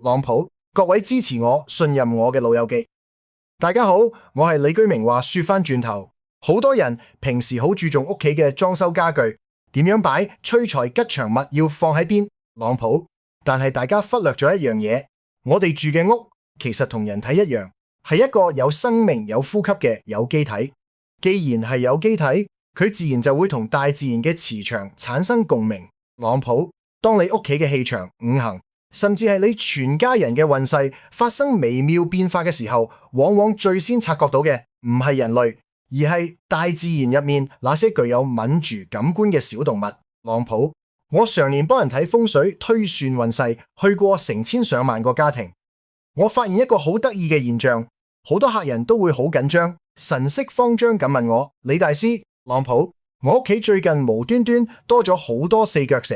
朗普，各位支持我、信任我嘅老友記，大家好，我係李居明。話說翻轉頭，好多人平時好注重屋企嘅裝修家具，點樣擺，催財吉祥物要放喺邊，朗普。但係大家忽略咗一樣嘢，我哋住嘅屋其實同人體一樣，係一個有生命、有呼吸嘅有機體。既然係有機體，佢自然就會同大自然嘅磁場產生共鳴。朗普，當你屋企嘅氣場、五行，甚至係你全家人嘅運勢發生微妙變化嘅時候，往往最先察覺到嘅唔係人類，而係大自然入面那些具有敏捷感官嘅小動物。朗普，我常年幫人睇風水、推算運勢，去過成千上萬個家庭，我發現一個好得意嘅現象，好多客人都會好緊張、神色慌張咁問我：李大師，朗普，我屋企最近無端端多咗好多四腳蛇，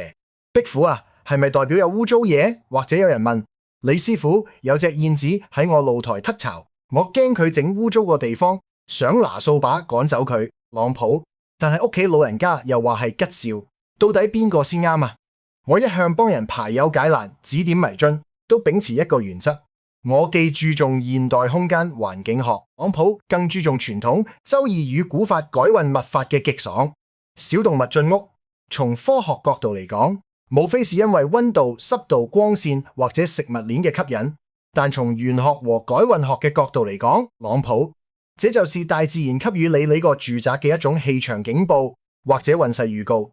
壁虎啊，係咪代表有污糟嘢？或者有人問李師傅，有隻燕子喺我露台剔巢，我驚佢整污糟個地方，想拿掃把趕走佢。朗普，但係屋企老人家又話係吉兆，到底邊個先啱啊？我一向幫人排憂解難、指點迷津，都秉持一個原則，我既注重現代空間環境學，朗普更注重傳統周易與古法改運密法嘅極爽。小動物進屋，從科學角度嚟講，無非是因為溫度、濕度、光線或者食物鏈嘅吸引，但從玄學和改運學嘅角度嚟講，朗普，這就是大自然給予你呢個住宅嘅一種氣場警報或者運勢預告。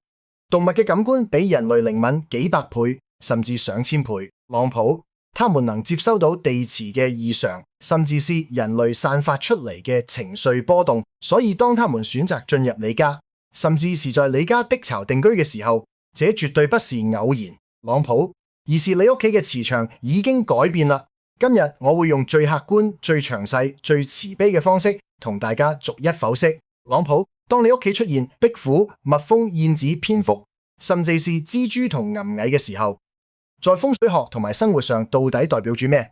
動物嘅感官比人類靈敏幾百倍甚至上千倍。朗普，他們能接收到地磁嘅異常，甚至是人類散發出嚟嘅情緒波動，所以當他們選擇進入你家，甚至是在你家的巢定居嘅時候，這絕對不是偶然，朗普，而是你屋企嘅磁場已經改變啦。今日我會用最客觀、最詳細、最慈悲嘅方式同大家逐一剖析。朗普，當你屋企出現壁虎、蜜蜂、燕子、蝙蝠，甚至是蜘蛛同蟻蟻嘅時候，在風水學同埋生活上到底代表住咩？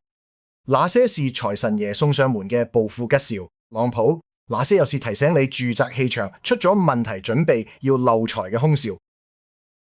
哪些是財神爺送上門嘅暴富吉兆？朗普，哪些又是提醒你住宅氣場出咗問題，準備要漏財嘅兇兆？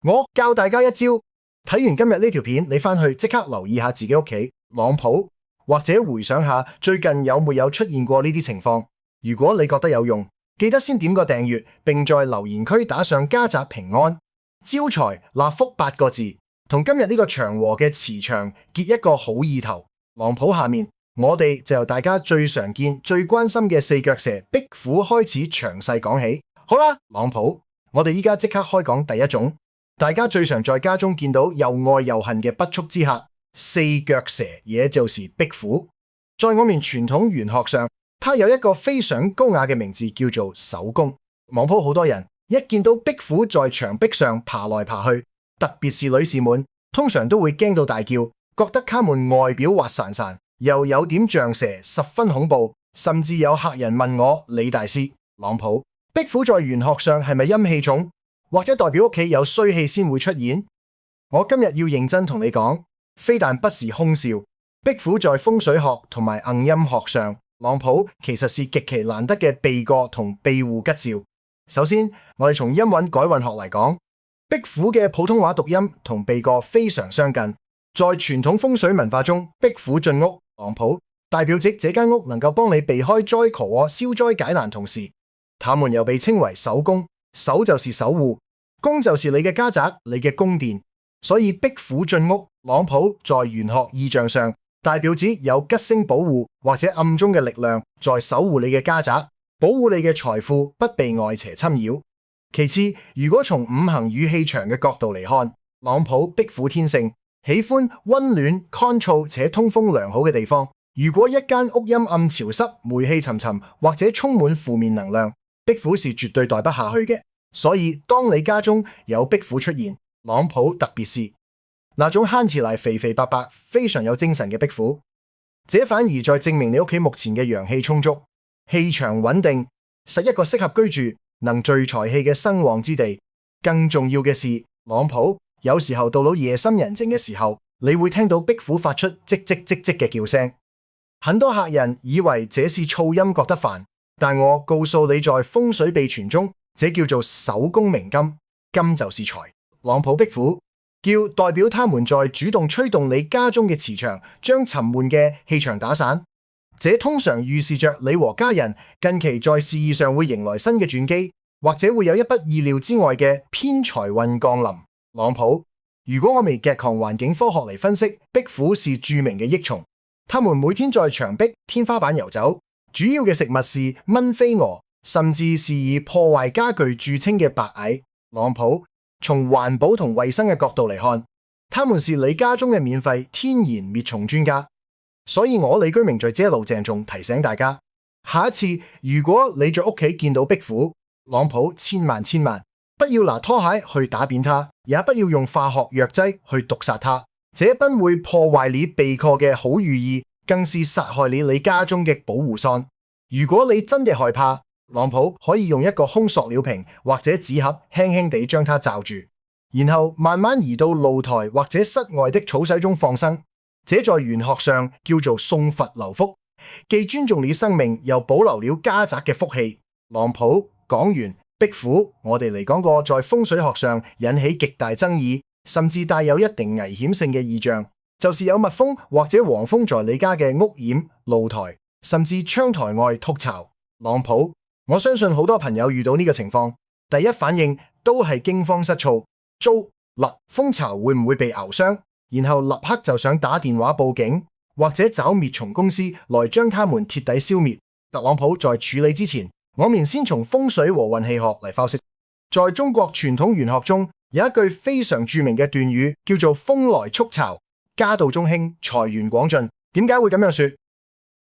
我教大家一招，睇完今日呢條片，你翻去即刻留意下自己屋企，朗普，或者回想下最近有沒有出現過呢啲情況。如果你覺得有用，記得先點個訂閱，並在留言區打上家宅平安、招財納福8個字，同今日呢個祥和嘅磁場結一個好意頭。朗普，下面我哋就由大家最常見、最關心嘅四腳蛇壁虎開始詳細講起。好啦，朗普，我哋依家即刻開講第一種。大家最常在家中見到又愛又恨嘅不速之客，四腳蛇，也就是壁虎。在我們傳統玄學上，它有一個非常高雅嘅名字，叫做守宮。朗普，好多人一見到壁虎在牆壁上爬來爬去，特別是女士們，通常都會驚到大叫，覺得它們外表滑潺潺，又有點像蛇，十分恐怖。甚至有客人問我：李大師，朗普，壁虎在玄學上係咪陰氣重？或者代表屋企有衰氣先會出現？我今日要認真同你講，非但不是兇兆，壁虎在風水學同埋硬陰學上，朗普其實是極其難得嘅避過同庇護吉兆。首先，我哋從音韻改運學嚟講，壁虎嘅普通話讀音同避過非常相近。在傳統風水文化中，壁虎進屋，朗普，代表着這間屋能夠幫你避開災禍、消災解難，同時，他們又被稱為守宮。守就是守護，宮就是你嘅家宅、你嘅宮殿，所以壁虎進屋，朗普在玄學意象上代表指有吉星保護或者暗中嘅力量在守護你嘅家宅，保護你嘅財富不被外邪侵擾。其次，如果從五行與氣場嘅角度嚟看，朗普壁虎天性喜歡溫暖、乾燥且通風良好嘅地方。如果一間屋陰暗潮濕、霉氣沉沉或者充滿負面能量，壁虎是絕對待不下去嘅。所以當你家中有壁虎出現，朗普特別是那種看起來肥肥白白、非常有精神嘅壁虎，這反而在證明你屋企目前嘅陽氣充足、氣場穩定，是一個適合居住、能聚財氣嘅生旺之地。更重要嘅是，朗普有時候到了夜深人靜嘅時候，你會聽到壁虎發出唧唧唧唧嘅叫聲。很多客人以為這是噪音，覺得煩，但我告訴你，在風水秘傳中，這叫做守宮鳴金，金就是財。朗普壁虎叫代表他們在主動吹動你家中嘅磁場，將沉悶嘅氣場打散。這通常預示着你和家人近期在事業上會迎來新嘅轉機，或者會有一筆意料之外嘅偏財運降臨。朗普，如果我微劇狂環境科學嚟分析，壁虎是著名嘅益蟲，它們每天在牆壁、天花板遊走，主要嘅食物是蚊、飛蛾，甚至是以破壞家具著稱嘅白蟻。朗普，從環保同衛生嘅角度嚟看，他們是你家中嘅免費天然滅蟲專家。所以我李居明在這一路鄭重提醒大家，下一次如果你在屋企見到壁虎，朗普千萬不要拿拖鞋去打扁它，也不要用化學藥劑去毒殺它，這不會破壞你備課嘅好寓意，更是殺害你家中嘅保護傘。如果你真嘅害怕，朗普可以用一個空塑料瓶或者紙盒輕輕地將它罩住，然後慢慢移到露台或者室外的草葺中放生。這在玄學上叫做送佛留福，既尊重你生命，又保留了家宅嘅福氣。朗普講完壁虎，我哋嚟講個在風水學上引起極大爭議，甚至帶有一定危險性嘅異象，就是有蜜蜂或者黃蜂在你家嘅屋檐、露台，甚至窗台外築巢。朗普，我相信好多朋友遇到呢個情況，第一反應都係驚慌失措，蜂巢會唔會被咬傷？然後立刻就想打電話報警，或者找滅蟲公司來將他們徹底消滅。特朗普在處理之前，我們先從風水和運氣學嚟剖析。在中國傳統玄學中，有一句非常著名嘅斷語，叫做風來築巢，家道中興，財源廣進。點解會咁樣說？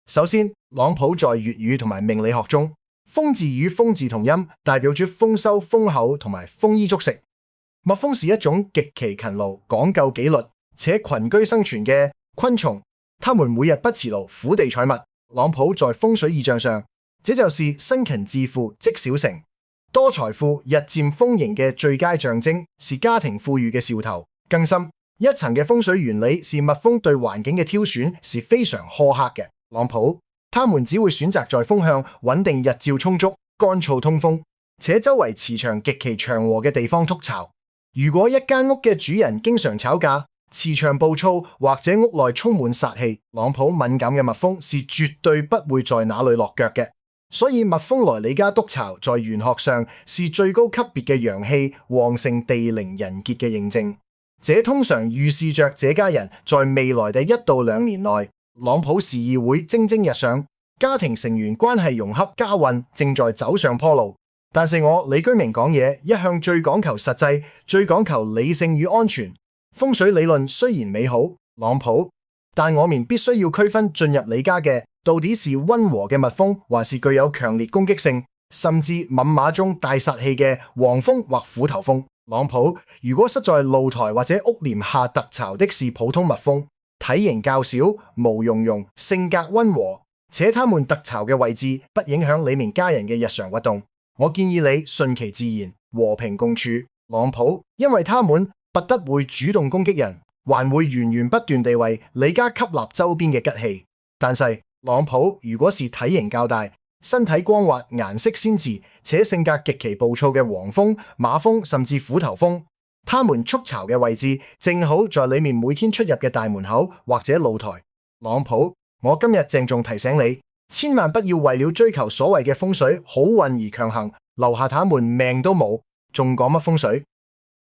首先，朗普在粵語同埋命理學中，風字與豐字同音，代表住豐收、豐厚同埋豐衣足食。蜜蜂是一種極其勤勞、講究紀律且群居生存嘅昆蟲，它們每日不辭勞苦地採蜜。朗普在風水意象上，這就是辛勤致富積小成、多財富日漸豐盈嘅最佳象徵，是家庭富裕嘅兆頭。更深一層嘅風水原理是蜜蜂對環境嘅挑選是非常苛刻嘅。朗普，它們只會選擇在風向穩定、日照充足、乾燥通風，且周圍磁場極其祥和嘅地方築巢。如果一間屋嘅主人經常吵架、磁場暴躁或者屋內充滿煞氣，朗普敏感嘅蜜蜂是絕對不會在那裡落腳嘅。所以蜜蜂來你家築巢，在玄學上是最高級別嘅陽氣旺盛、地靈人傑嘅認證。這通常預示着這家人在未來的1到2年內，朗普事業會蒸蒸日上，家庭成員關係融洽，家運正在走上坡路。但是我李居明講嘢一向最講求實際，最講求理性與安全。風水理論雖然美好，朗普，但我們必須要區分進入你家嘅到底是溫和嘅蜜蜂，還是具有強烈攻擊性，甚至密碼中帶殺氣嘅黃蜂或虎頭蜂。朗普，如果塞在露台或者屋檐下築巢的是普通蜜蜂，體型較小、毛茸茸、性格溫和，且它們築巢嘅位置不影響你們家人嘅日常活動，我建議你順其自然，和平共處。朗普，因為它們不得會主動攻擊人，還會源源不斷地為你家吸納周邊嘅吉氣。但是朗普如果是體型較大、身體光滑、顏色鮮豔且性格極其暴躁嘅黃蜂、馬蜂甚至虎頭蜂，它們築巢嘅位置正好在裡面每天出入嘅大門口或者露台。朗普，我今日鄭重提醒你，千萬不要為了追求所謂嘅風水好運而強行，留下他們命都冇，仲講乜風水？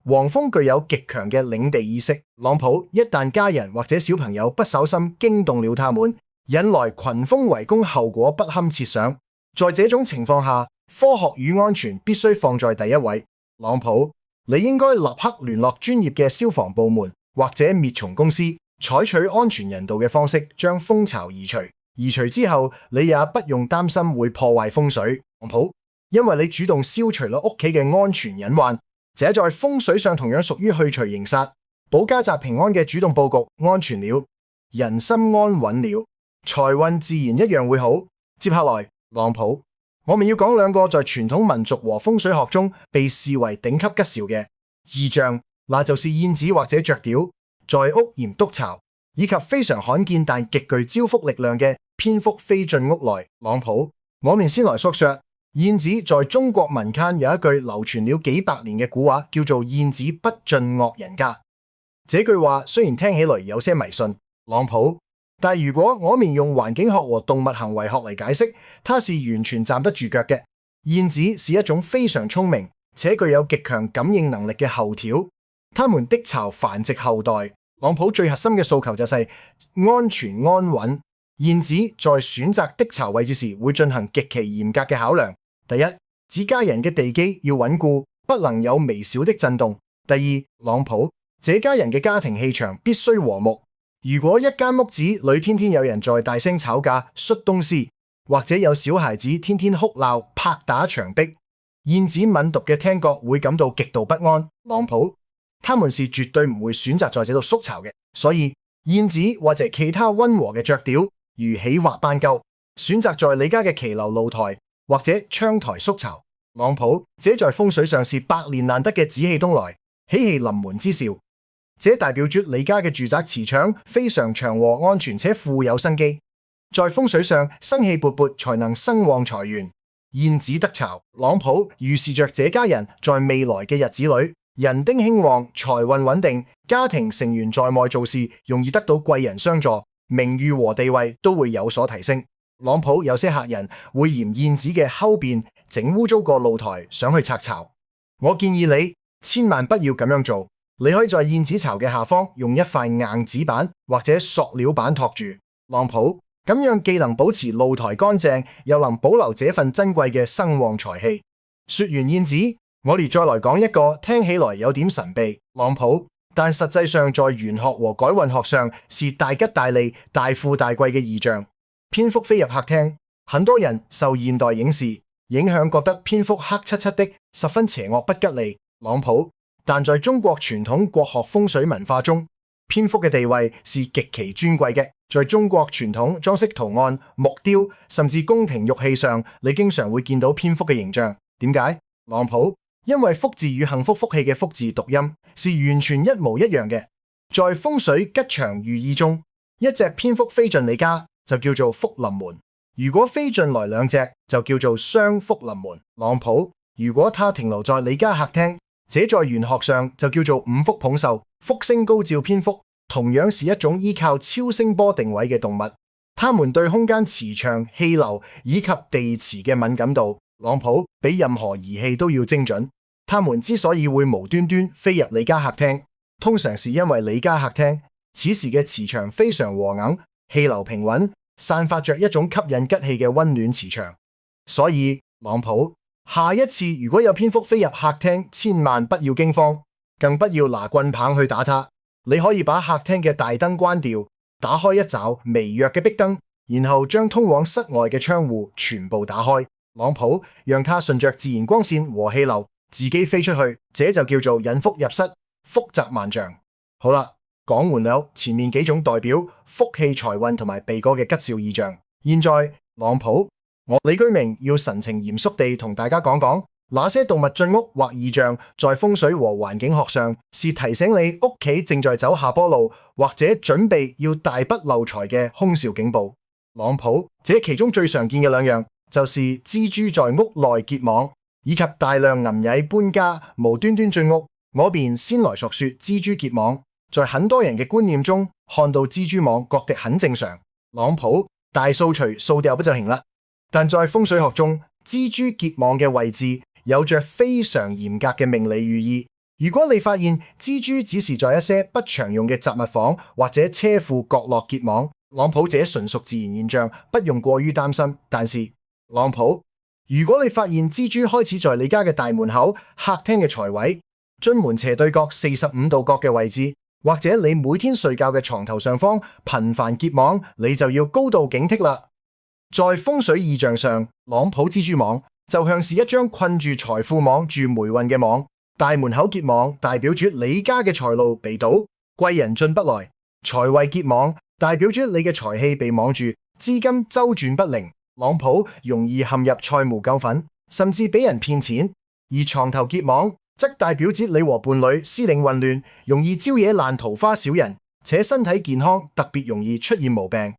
黃蜂具有極強嘅領地意識，朗普，一旦家人或者小朋友不小心驚動了他們，引來群蜂圍攻，後果不堪設想。在這種情況下，科學與安全必須放在第一位。朗普，你應該立刻聯絡專業嘅消防部門或者滅蟲公司，採取安全人道嘅方式將蜂巢移除。移除之後，你也不用擔心會破壞風水。朗普，因為你主動消除咗屋企嘅安全隱患。這在風水上同樣屬於去除刑煞、保家宅平安嘅主動佈局，安全了，人心安穩了，財運自然一樣會好。接下來，朗普，我們要講兩個在傳統民俗和風水學中被視為頂級吉兆嘅異象，那就是燕子或者雀鳥在屋檐築巢，以及非常罕見但極具招福力量嘅蝙蝠飛進屋來。朗普，我們先來說說。燕子在中國民間有一句流傳了幾百年嘅古話，叫做燕子不進惡人家。這句話雖然聽起來有些迷信，朗普，但如果我們用環境學和動物行為學嚟解釋，它是完全站得住腳嘅。燕子是一種非常聰明且具有極強感應能力嘅候鳥，它們築巢繁殖後代。朗普最核心嘅訴求就是安全安穩。燕子在選擇築巢位置時會進行極其嚴格嘅考量。第一，指家人嘅地基要穩固，不能有微小的震動。第二，朗普，這家人嘅家庭氣場必須和睦。如果一間屋子裏天天有人在大聲吵架、摔東西，或者有小孩子天天哭鬧、拍打牆壁，燕子敏讀嘅聽覺會感到極度不安。朗普，他們是絕對唔會選擇在這度築巢嘅。所以燕子或者其他溫和嘅雀鳥，如喜或斑鳩，選擇在你家嘅騎樓露台或者窗台築巢。朗普，這在風水上是百年難得嘅紫氣東來、喜氣臨門之兆。這代表住你家嘅住宅磁場非常祥和、安全且富有生機。在風水上，生氣勃勃才能生旺財源。燕子得巢，朗普預示着這家人在未來嘅日子裏，人丁興旺，財運穩定，家庭成員在外做事容易得到貴人相助，名譽和地位都會有所提升。朗普有些客人會嫌燕子嘅後邊整污糟個露台，想去拆巢。我建議你千萬不要咁樣做。你可以在燕子巢嘅下方用一塊硬紙板或者塑料板托住。朗普，咁樣既能保持露台乾淨，又能保留這份珍貴嘅生旺財氣。說完燕子，我哋再來講一個聽起來有點神秘，朗普，但實際上在玄學和改運學上是大吉大利、大富大貴嘅異象。蝙蝠飛入客廳，很多人受現代影視影響，覺得蝙蝠黑漆漆的，十分邪惡不吉利。朗普，但在中國傳統國學風水文化中，蝙蝠嘅地位是極其尊貴嘅。在中國傳統裝飾圖案、木雕甚至宮廷玉器上，你經常會見到蝙蝠嘅形象。點解？朗普，因為福字與幸福福氣嘅福字讀音是完全一模一樣嘅。在風水吉祥寓意中，一隻蝙蝠飛進你家就叫做福臨門，如果飛進來兩隻就叫做雙福臨門。朗普，如果它停留在你家客廳，這在玄學上就叫做五福捧壽，福星高照。蝙蝠同樣是一種依靠超聲波定位嘅動物，它們對空間磁場、氣流以及地磁嘅敏感度，朗普，比任何儀器都要精準。它們之所以會無端端飛入你家客廳，通常是因為你家客廳此時嘅磁場非常和硬，氣流平穩，散發着一種吸引吉氣嘅溫暖磁場。所以朗普，下一次如果有蝙蝠飛入客廳，千萬不要驚慌，更不要拿棍棒去打它。你可以把客廳嘅大燈關掉，打開一盞微弱嘅壁燈，然後將通往室外嘅窗戶全部打開。朗普，讓它順着自然光線和氣流自己飛出去，這就叫做引福入室，福澤萬象。好啦，講完了前面幾種代表福氣、財運同埋避過嘅吉兆異象，現在朗普，我李居明要神情嚴肅地同大家講講，哪些動物進屋或異象在風水和環境學上是提醒你屋企正在走下坡路，或者準備要大筆漏財嘅凶兆警報。朗普，這其中最常見嘅兩樣就是蜘蛛在屋內結網，以及大量銀蟻搬家無端端進屋。我便先來述說蜘蛛結網。在很多人嘅觀念中，看到蜘蛛網覺得很正常，朗普，大掃除掃掉不就行啦？但在風水學中，蜘蛛結網嘅位置有着非常嚴格嘅命理寓意。如果你發現蜘蛛只是在一些不常用嘅雜物房或者車庫角落結網，朗普，這純屬自然現象，不用過於擔心。但是朗普，如果你發現蜘蛛開始在你家嘅大門口、客廳嘅財位、進門斜對角45度角嘅位置，或者你每天睡覺嘅床頭上方頻繁結網，你就要高度警惕啦。在風水異象上，朗普蜘蛛網就像是一張困住財富網住霉運嘅網，大門口結網代表住你家嘅財路被堵，貴人進不來；財位結網代表住你嘅財氣被網住，資金周轉不靈，朗普容易陷入債務糾紛，甚至俾人騙錢；而床頭結網則代表住你和伴侶私領混亂，容易招惹爛桃花小人，且身體健康特別容易出現毛病。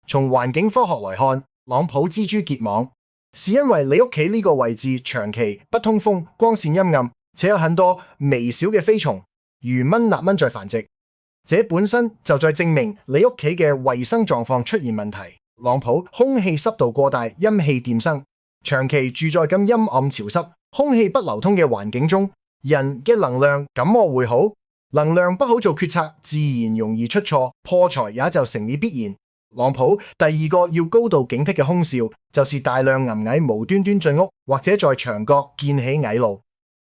從環境科學來看，朗普蜘蛛結網是因為你屋企呢個位置長期不通風、光線陰暗，且有很多微小嘅飛蟲如蚊、蠟蚊在繁殖。這本身就在證明你屋企嘅衛生狀況出現問題。朗普，空氣濕度過大，陰氣漸生。長期住在咁陰暗潮濕、空氣不流通嘅環境中，人嘅能量感冒會好，能量不好做決策，自然容易出錯，破財也就成了必然。朗普，第二個要高度警惕嘅兇兆，就是大量銀蟻無端端進屋，或者在牆角建起蟻路。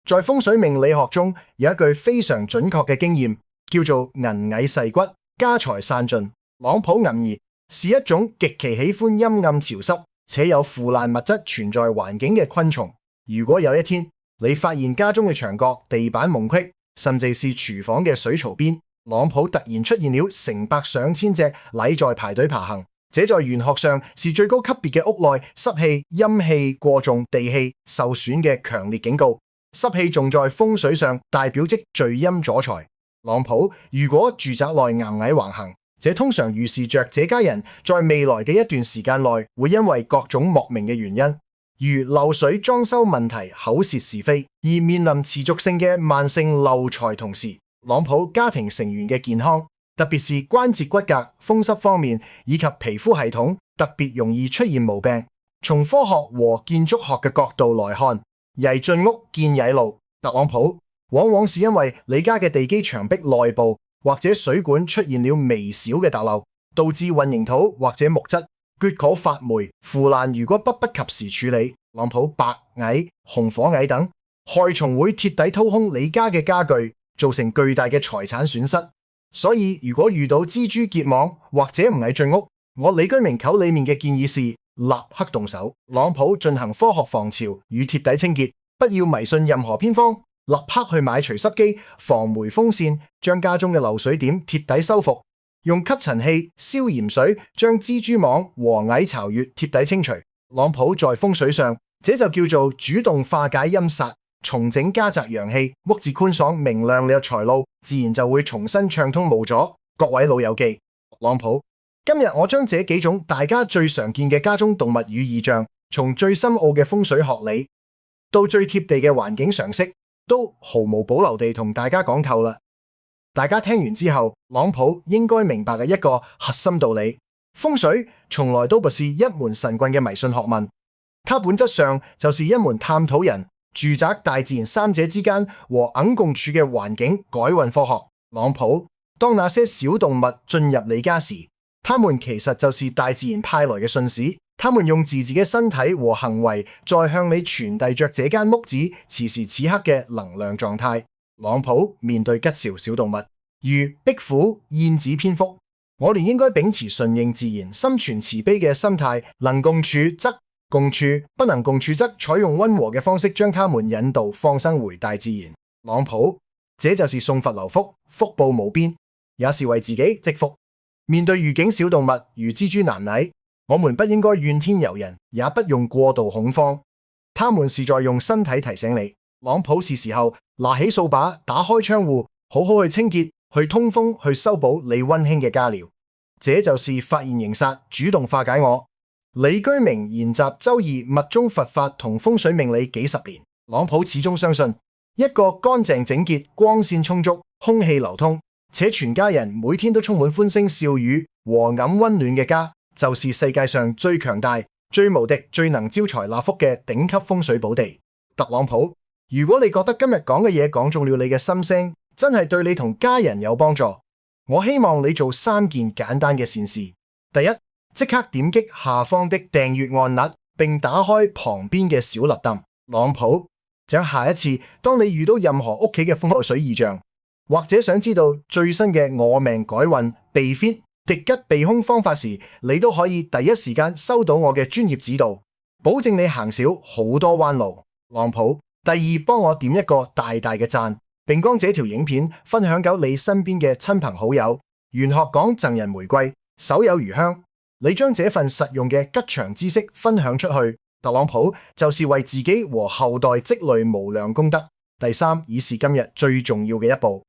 在風水命理學中，有一句非常準確嘅經驗，叫做銀蟻噬骨，家財散盡。朗普，銀兒是一種極其喜歡陰暗潮濕且有腐爛物質存在環境嘅昆蟲。如果有一天你發現家中嘅牆角、地板蒙隙，甚至是廚房嘅水槽邊，朗普突然出現了成百上千隻蟻在排隊爬行，這在玄學上是最高級別嘅屋內濕氣、陰氣過重、地氣受損嘅強烈警告。濕氣仲在風水上大表即聚陰阻財。朗普，如果住宅內銀蟻橫行，這通常預示着這家人在未來嘅一段時間內會因為各種莫名嘅原因，如漏水、裝修問題、口舌是非，而面臨持續性嘅慢性漏財。同時，朗普，家庭成員嘅健康，特別是關節骨骼、風濕方面以及皮膚系統，特別容易出現毛病。從科學和建築學嘅角度來看，曳進屋見曳路。特朗普，往往是因為你家嘅地基牆壁內部或者水管出現了微小嘅凸漏，導致混凝土或者木質缺口發霉腐爛。如果不及時處理，朗普，白蟻、紅火蟻等害蟲會徹底掏空你家嘅家具，造成巨大嘅財產損失。所以如果遇到蜘蛛結網或者蟻進屋，我李居明口裏面嘅建議是立刻動手。朗普，進行科學防潮與徹底清潔，不要迷信任何偏方，立刻去買除濕機、防霉風扇，將家中嘅漏水點徹底修復，用吸塵器、消鹽水將蜘蛛網和蟻巢穴徹底清除。朗普，在風水上，這就叫做主動化解陰煞，重整家宅陽氣，屋子寬爽明亮，你嘅財路自然就會重新暢通無阻。各位老友記，朗普，今日我將這幾種大家最常見嘅家中動物與異象，從最深奧嘅風水學理到最貼地嘅環境常識，都毫無保留地同大家講透啦。大家聽完之後，朗普應該明白嘅一個核心道理：風水從來都不是一門神棍嘅迷信學問，它本質上就是一門探討人、住宅、大自然三者之間和硬共處嘅環境改運科學。朗普，當那些小動物進入你家時，它們其實就是大自然派來嘅信使，它們用自己嘅身體和行為在向你傳遞着這間屋子此時此刻嘅能量狀態。朗普，面對吉兆小動物如壁虎、燕子、蝙蝠，我哋應該秉持順應自然、心存慈悲嘅心態，能共處則共處，不能共處則採用溫和嘅方式將它們引導放生回大自然。朗普，這就是送佛留福，福報無邊，也是為自己積福。面對預警小動物如蜘蛛難蟻，我們不應該怨天尤人，也不用過度恐慌，他們是在用身體提醒你。朗普，是時候拿起掃把，打開窗戶，好好去清潔、去通風、去修補你溫馨嘅家寮。這就是發現形煞，主動化解我。李居明研習周易、密宗佛法同風水命理幾十年，朗普始終相信，一個乾淨整潔、光線充足、空氣流通，且全家人每天都充滿歡聲笑語、和藹溫暖嘅家，就是世界上最強大、最無敵、最能招財納福嘅頂級風水寶地。特朗普，如果你覺得今日講嘅嘢講中了你嘅心聲，真係對你同家人有幫助，我希望你做3件簡單嘅善事。第一，即刻點擊下方的訂閱按鈕，並打開旁邊嘅小立燈。朗普，想下一次當你遇到任何屋企嘅風水異象，或者想知道最新嘅我命改運、避偏、敵吉避凶方法時，你都可以第一時間收到我嘅專業指導，保證你行少好多彎路。朗普，第二，幫我點一個大大嘅讚，並將這條影片分享給你身邊嘅親朋好友。玄學講贈人玫瑰，手有餘香，你將這份實用嘅吉祥知識分享出去，特朗普就是為自己和後代積累無量功德。第三，已是今日最重要嘅一步。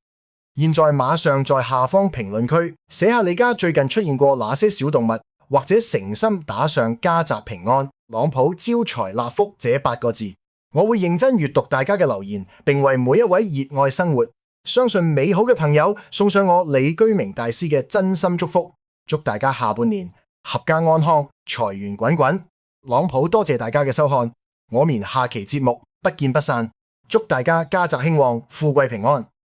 現在馬上在下方評論區寫下你家最近出現過哪些小動物，或者誠心打上家宅平安、朗普招財納福這8個字，我會認真閱讀大家嘅留言，並為每一位熱愛生活、相信美好嘅朋友送上我李居明大師嘅真心祝福，祝大家下半年合家安康，財源滾滾。朗普多謝大家嘅收看，我們下期節目不見不散，祝大家家宅興旺，富貴平安。